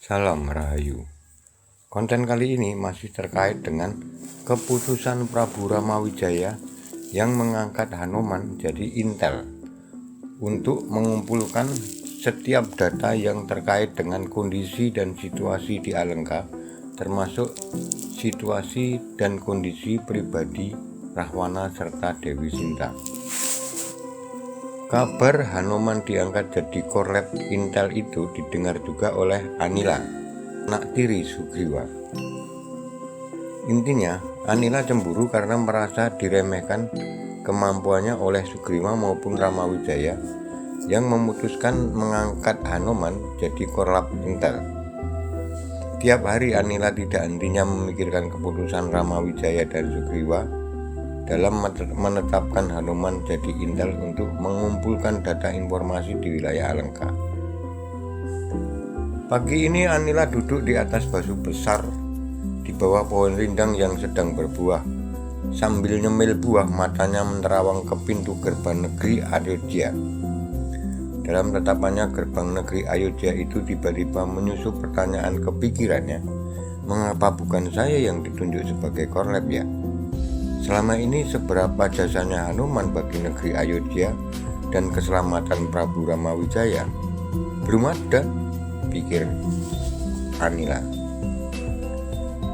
Salam Rahayu. Konten kali ini masih terkait dengan keputusan Prabu Ramawijaya yang mengangkat Hanoman jadi intel untuk mengumpulkan setiap data yang terkait dengan kondisi dan situasi di Alengka, termasuk situasi dan kondisi pribadi Rahwana serta Dewi Sinta. Kabar Hanoman diangkat jadi korlap intel itu didengar juga oleh Anila, anak tiri Sugriwa. Intinya, Anila cemburu karena merasa diremehkan kemampuannya oleh Sugriwa maupun Ramawijaya yang memutuskan mengangkat Hanoman jadi korlap intel. Tiap hari Anila tidak hentinya memikirkan keputusan Ramawijaya dan Sugriwa dalam menetapkan Hanoman jadi intel untuk mengumpulkan data informasi di wilayah Alengka. Pagi ini Anila duduk di atas batu besar di bawah pohon rindang yang sedang berbuah. Sambil nyemil buah, matanya menerawang ke pintu gerbang negeri Ayodhya. Dalam tatapannya, gerbang negeri Ayodhya itu tiba-tiba menyusup pertanyaan ke pikirannya. Mengapa bukan saya yang ditunjuk sebagai korlap ya? Selama ini seberapa jasanya Hanoman bagi negeri Ayodhya dan keselamatan Prabu Ramawijaya? Belum ada, pikir Anila.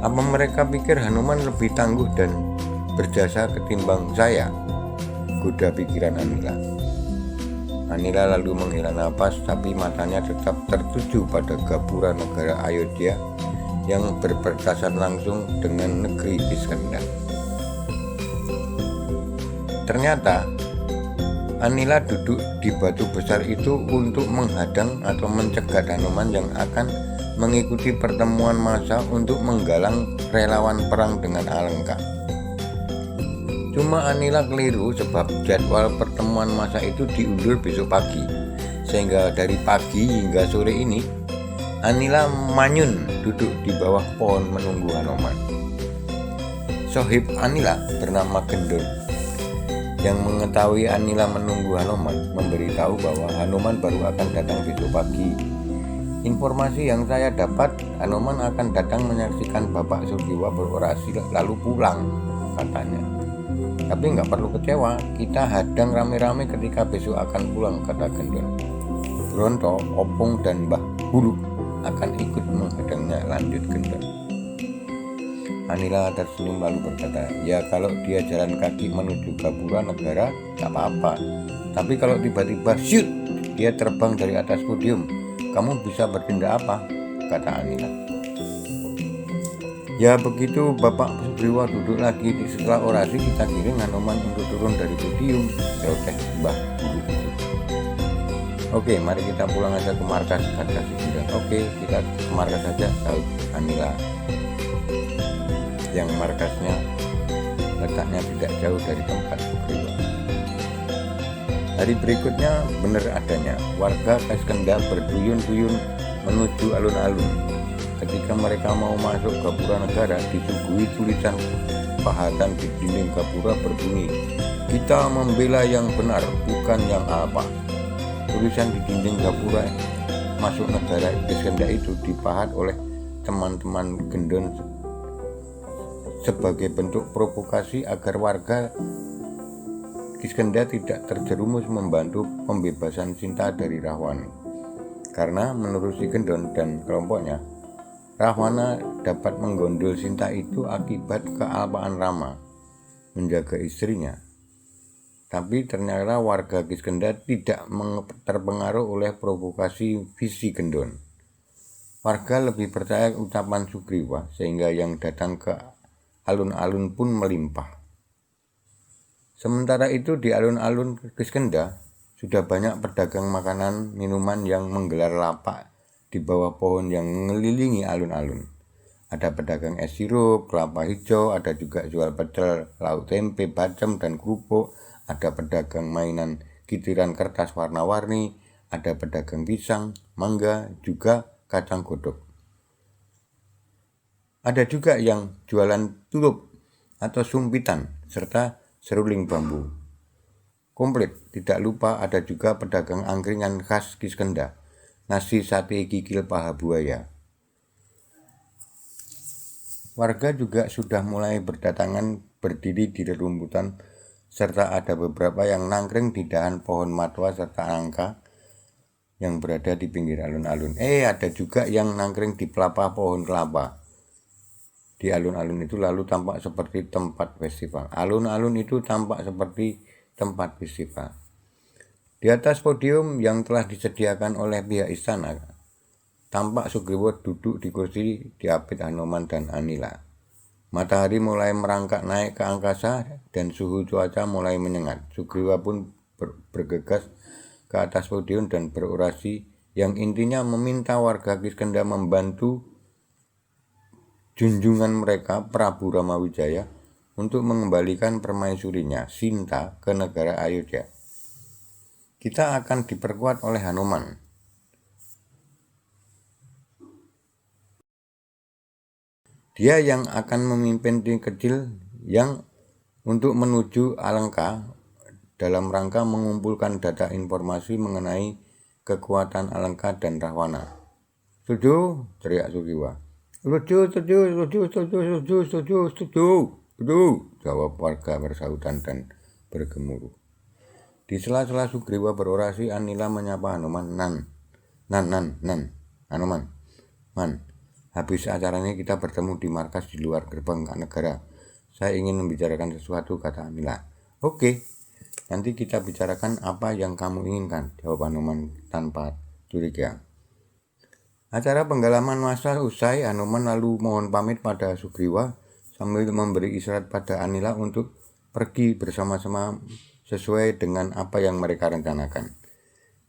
Apa mereka pikir Hanoman lebih tangguh dan berjasa ketimbang saya? Goda pikiran Anila. Anila lalu menghela napas, tapi matanya tetap tertuju pada gapura negara Ayodhya yang berbatasan langsung dengan negeri Kiskindha. Ternyata Anila duduk di batu besar itu untuk menghadang atau mencegat Hanoman yang akan mengikuti pertemuan massa untuk menggalang relawan perang dengan Alengka. Cuma Anila keliru sebab jadwal pertemuan massa itu diundur besok pagi, sehingga dari pagi hingga sore ini Anila manyun duduk di bawah pohon menunggu Hanoman. Sohib Anila bernama Gendon yang mengetahui Anila menunggu Hanoman memberitahu bahwa Hanoman baru akan datang besok pagi. Informasi yang saya dapat, Hanoman akan datang menyaksikan Bapak Sugriwa berorasi lalu pulang, katanya. Tapi nggak perlu kecewa, kita hadang rame-rame ketika besok akan pulang, kata Gendon. Bronto, Opung, dan Mbah Buluk akan ikut menghadangnya, lanjut Gendon. Anila tersenyum lalu berkata, ya kalau dia jalan kaki menuju gapura negara tak apa-apa, tapi kalau tiba-tiba shoot dia terbang dari atas podium, kamu bisa bertindak apa? Kata Anila. Ya begitu Bapak Sugriwa duduk lagi setelah orasi, kita kirim Hanoman untuk turun dari podium, celoteh Mbah Buluk. Oke, mari kita pulang aja ke markas, kata Sugriwa. Oke, kita ke markas saja, sahut Anila, yang markasnya letaknya tidak jauh dari tempat Sugriwa. Hari berikutnya benar adanya, warga Kiskindha berduyun-duyun menuju alun-alun. Ketika mereka mau masuk gapura negara, disuguhi tulisan pahatan di dinding gapura berbunyi, kita membela yang benar, bukan yang apa. Tulisan di dinding gapura masuk negara Kiskindha itu dipahat oleh teman-teman Gendon sebagai bentuk provokasi agar warga Kiskindha tidak terjerumus membantu pembebasan Sinta dari Rahwana. Karena menurut si Gendon dan kelompoknya, Rahwana dapat menggondol Sinta itu akibat kealpaan Rama menjaga istrinya. Tapi ternyata warga Kiskindha tidak terpengaruh oleh provokasi visi Gendon. Warga lebih percaya ucapan Sugriwa, sehingga yang datang ke alun-alun pun melimpah. Sementara itu di alun-alun Kiskindha sudah banyak pedagang makanan minuman yang menggelar lapak di bawah pohon yang mengelilingi alun-alun. Ada pedagang es sirup, kelapa hijau, ada juga jual pecel, lauk tempe, bacem, dan kerupuk, ada pedagang mainan kitiran kertas warna-warni, ada pedagang pisang, mangga, juga kacang godok. Ada juga yang jualan tulup atau sumpitan serta seruling bambu. Komplit, tidak lupa ada juga pedagang angkringan khas Kiskindha, nasi sate kikil paha buaya. Warga juga sudah mulai berdatangan berdiri di rerumputan, serta ada beberapa yang nangkring di dahan pohon matwa serta angka yang berada di pinggir alun-alun. Ada juga yang nangkring di pelapa pohon kelapa. Di alun-alun itu lalu tampak seperti tempat festival. Alun-alun itu tampak seperti tempat festival. Di atas podium yang telah disediakan oleh pihak istana, tampak Sugriwa duduk di kursi diapit Hanoman dan Anila. Matahari mulai merangkak naik ke angkasa dan suhu cuaca mulai menyengat. Sugriwa pun bergegas ke atas podium dan berorasi yang intinya meminta warga Kiskendha membantu junjungan mereka Prabu Ramawijaya untuk mengembalikan permaisurinya Sinta ke negara Ayodhya. Kita akan diperkuat oleh Hanoman. Dia yang akan memimpin tim kecil yang untuk menuju Alengka dalam rangka mengumpulkan data informasi mengenai kekuatan Alengka dan Rahwana. Setuju? Teriak Sugriwa. Setuju, jawab warga bersahutan dan bergemuruh. Di sela-sela Sugriwa berorasi, Anila menyapa Hanoman. Hanoman, habis acaranya kita bertemu di markas di luar gerbang Negara. Saya ingin membicarakan sesuatu, kata Anila. Oke, nanti kita bicarakan apa yang kamu inginkan, jawab Hanoman tanpa curiga. Acara penggalaman massa usai, Hanoman lalu mohon pamit pada Sugriwa sambil memberi isyarat pada Anila untuk pergi bersama-sama sesuai dengan apa yang mereka rencanakan.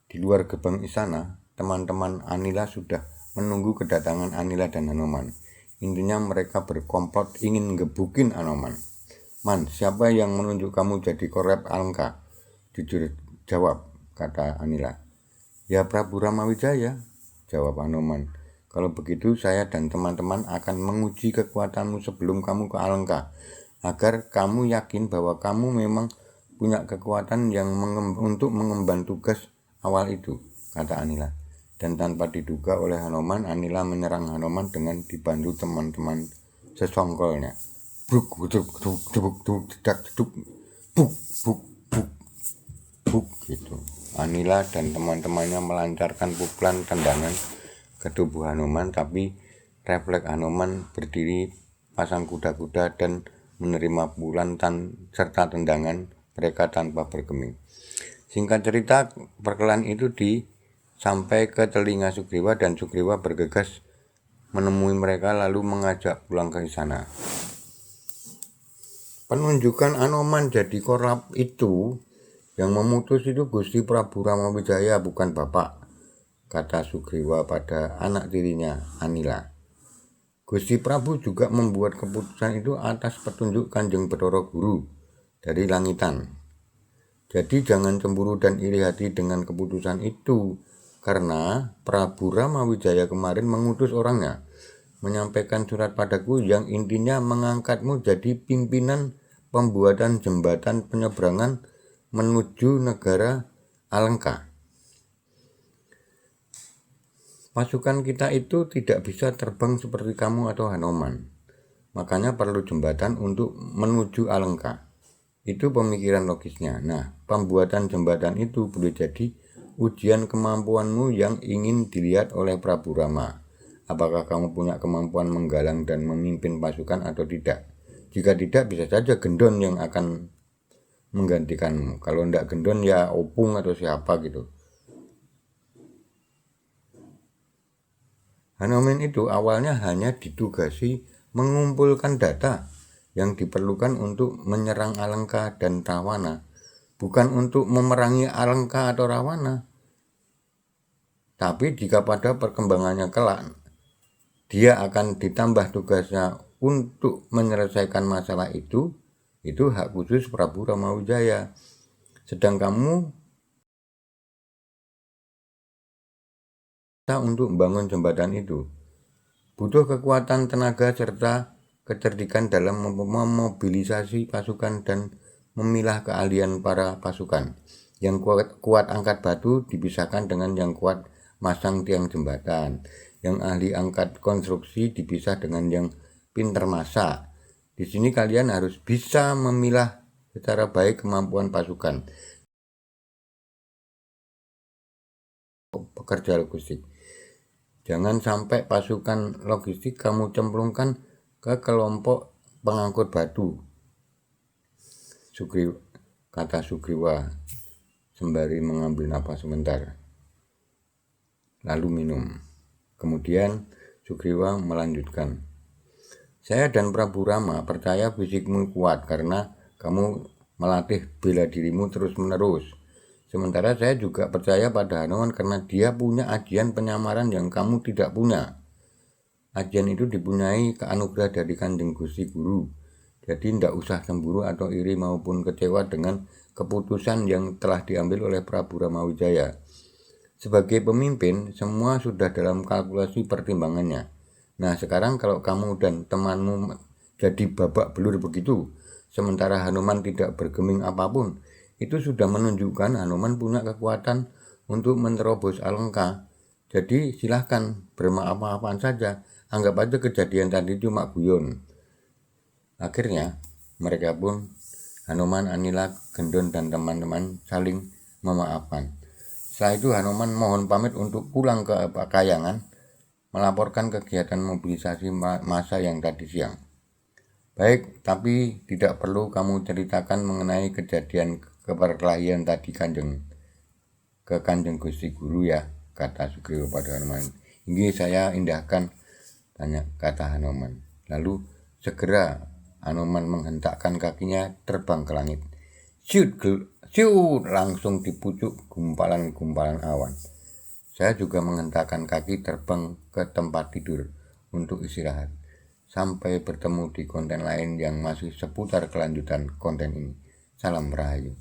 Di luar gerbang istana, teman-teman Anila sudah menunggu kedatangan Anila dan Hanoman. Intinya mereka berkomplot ingin ngebukin Hanoman. Man, siapa yang menunjuk kamu jadi korep Alengka? Jujur jawab, kata Anila. Ya Prabu Ramawijaya, jawab Hanoman. Kalau begitu saya dan teman-teman akan menguji kekuatanmu sebelum kamu ke Alengka, agar kamu yakin bahwa kamu memang punya kekuatan yang untuk mengemban tugas awal itu, kata Anila. Dan tanpa diduga oleh Hanoman, Anila menyerang Hanoman dengan dibantu teman-teman sesongkolnya. Buk gitu. Anila dan teman-temannya melancarkan pukulan tendangan ke tubuh Hanoman, tapi refleks Hanoman berdiri pasang kuda-kuda dan menerima pukulan serta tendangan mereka tanpa bergeming. Singkat cerita, perkelahian itu sampai ke telinga Sugriwa dan Sugriwa bergegas menemui mereka lalu mengajak pulang ke istana. Penunjukan Hanoman jadi korlap itu yang memutus itu Gusti Prabu Ramawijaya, bukan Bapak, kata Sugriwa pada anak tirinya Anila. Gusti Prabu juga membuat keputusan itu atas petunjuk Kanjeng Bathara Guru dari langitan. Jadi jangan cemburu dan iri hati dengan keputusan itu, karena Prabu Ramawijaya kemarin mengutus orangnya menyampaikan surat padaku yang intinya mengangkatmu jadi pimpinan pembuatan jembatan penyeberangan menuju negara Alengka. Pasukan kita itu tidak bisa terbang seperti kamu atau Hanoman. Makanya perlu jembatan untuk menuju Alengka. Itu pemikiran logisnya. Nah, pembuatan jembatan itu boleh jadi ujian kemampuanmu yang ingin dilihat oleh Prabu Rama. Apakah kamu punya kemampuan menggalang dan memimpin pasukan atau tidak? Jika tidak, bisa saja Gendon yang akan menggantikanmu. Kalau tidak Gendon ya Opung atau siapa gitu. Hanoman itu awalnya hanya ditugasi mengumpulkan data yang diperlukan untuk menyerang Alengka dan Rahwana, bukan untuk memerangi Alengka atau Rahwana. Tapi jika pada perkembangannya kelak dia akan ditambah tugasnya untuk menyelesaikan masalah itu hak khusus Prabu Ramawijaya. Sedang kamu untuk membangun jembatan itu butuh kekuatan tenaga serta kecerdikan dalam memobilisasi pasukan dan memilah keahlian para pasukan. Yang kuat angkat batu dipisahkan dengan yang kuat masang tiang jembatan. Yang ahli angkat konstruksi dipisah dengan yang pinter masak. Di sini kalian harus bisa memilah secara baik kemampuan pasukan. Pekerja logistik. Jangan sampai pasukan logistik kamu cemplungkan ke kelompok pengangkut batu. Kata Sugriwa sembari mengambil napas sebentar. Lalu minum. Kemudian Sugriwa melanjutkan. Saya dan Prabu Rama percaya fisikmu kuat karena kamu melatih bela dirimu terus-menerus. Sementara saya juga percaya pada Hanuman karena dia punya ajian penyamaran yang kamu tidak punya. Ajian itu dipunyai anugerah dari Kanjeng Gusti Guru. Jadi tidak usah cemburu atau iri maupun kecewa dengan keputusan yang telah diambil oleh Prabu Ramawijaya. Sebagai pemimpin, semua sudah dalam kalkulasi pertimbangannya. Nah, sekarang kalau kamu dan temanmu jadi babak belur begitu, sementara Hanuman tidak bergeming apapun, itu sudah menunjukkan Hanuman punya kekuatan untuk menerobos Alengka. Jadi silahkan bermaaf-maafan saja, anggap aja kejadian tadi cuma guyon. Akhirnya, mereka pun, Hanuman, Anila, Gendon, dan teman-teman saling memaafkan. Setelah itu Hanuman mohon pamit untuk pulang ke Kayangan, melaporkan kegiatan mobilisasi massa yang tadi siang. Baik, tapi tidak perlu kamu ceritakan mengenai kejadian keperkelahian tadi Kanjeng Gusti Guru ya, kata Sugriwa pada Hanuman. Ini saya indahkan, kata Hanuman. Lalu segera Hanuman menghentakkan kakinya terbang ke langit. Siut, langsung dipucuk gumpalan-gumpalan awan. Saya juga menghentakkan kaki terbang ke tempat tidur untuk istirahat. Sampai bertemu di konten lain yang masih seputar kelanjutan konten ini. Salam Rahayu.